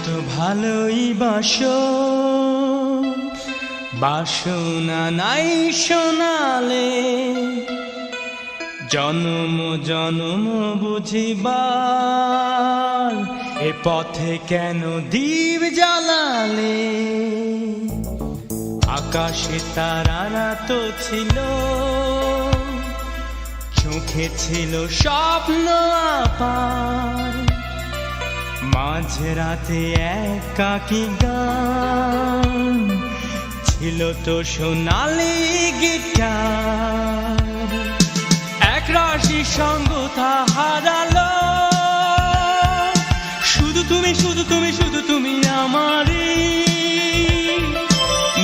তো ভালোই বাসো, বাসনা নাই শোনালে, জনম জনম বুঝিবার এ পথে কেন দীপ জ্বালালে। আকাশে তারারা তো ছিল, চোখে ছিল স্বপ্ন আপার, মাঝে রাতে একাকী গান ছিল তো সোনালি গিটার। এক রাশি সঙ্গতা হারালো, শুধু তুমি শুধু তুমি শুধু তুমি আমারই।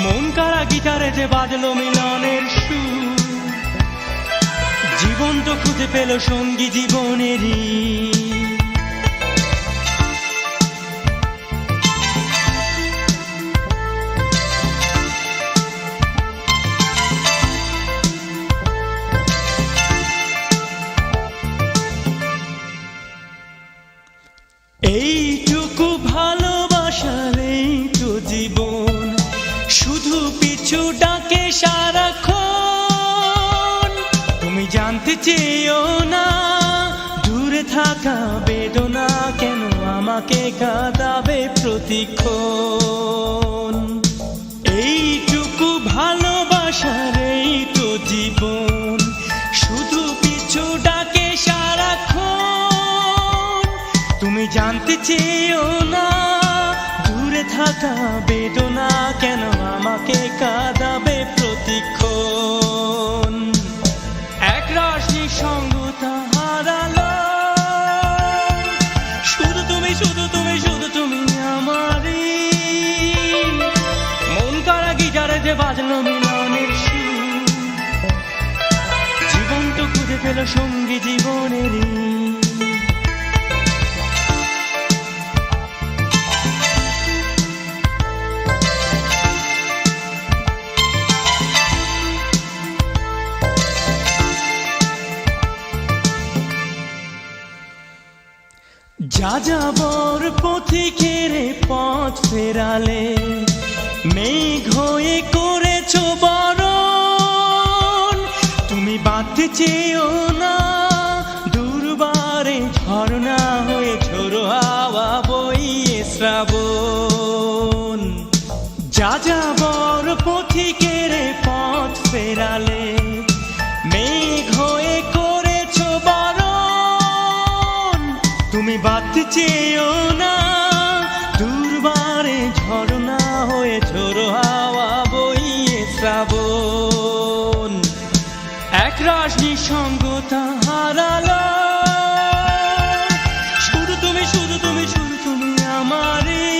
মন কারা গিটারে যে বাজলো মিলনের সুর, জীবন তো খুঁজে পেল সঙ্গী জীবনেরই। এইটুকু ভালোবাসার এই তো জীবন, শুধু পিছু ডাকে সারাক্ষণ। তুমি জানতে চেয়েও না দূরে থাকা বেদনা কেন আমাকে কাঁদাবে প্রতিক্ষণ। এইটুকু ভালোবাসার এই তো জীবন, শুধু পিছু ডাকে সারাক্ষণ। তুমি জানতে চেয়েও না দূরে থাকা বেদনা কেন আমাকে কাঁদাবে প্রতিক্ষণ। এক রাশি সঙ্গতা হারালো, শুধু তুমি শুধু তুমি শুধু তুমি আমারই। মন কারা গিটারে যে বাজলো মিলনের সুর, জীবন তো খুঁজে পেল সঙ্গী জীবনেরই। যাযাবর পথিকের পথ ফেরালে, মেঘ হয়ে করেছো বরণ। তুমি বাঁধতে চেয়েও না দুর্বারে, ঝর্ণা হয়ে ঝোড়ো হাওয়া বইয়ে শ্রাবণ। যাযাবর পথিকের পথ ফেরালে, মেঘ হয়ে করেছো বরণ। তুমি বাঁধতে চেয়েও না দুর্বারে, ঝর্ণা হয়ে ঝোড়ো হাওয়া বইয়ে শ্রাবণ। এক রাশি সঙ্গতা হারালো, শুধু তুমি শুধু তুমি শুধু তুমি আমারই।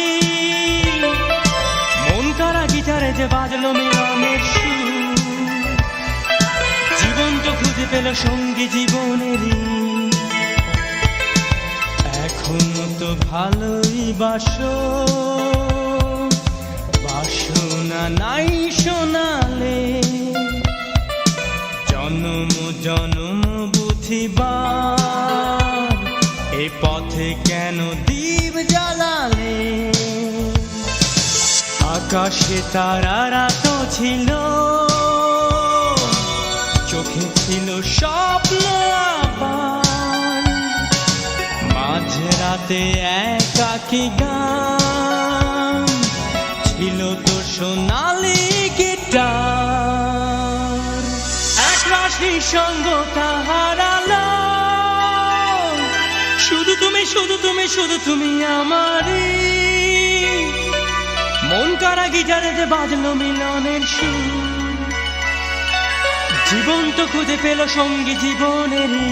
মন কারা গিটারে যে বাজলো মিলনের সুর, জীবন তো খুঁজে পেল সঙ্গী জীবনেরই। এখনো তো ভালোই বাসো, বাসনা নাই শোনালে, জনম জনম বুঝিবার এ পথে কেন দীপ জ্বালালে। আকাশে তারারা তো ছিল, চোখে ছিল স্বপ্ন আবার, মাঝে রাতে একাকী গান ছিল তো সোনালি গিটার। এক রাশি সঙ্গতা হারালো, শুধু তুমি শুধু তুমি শুধু তুমি আমারই। মন কারা গিটারে যে বাজলো মিলনের সুর, জীবন তো খুঁজে পেল সঙ্গী জীবনেরই।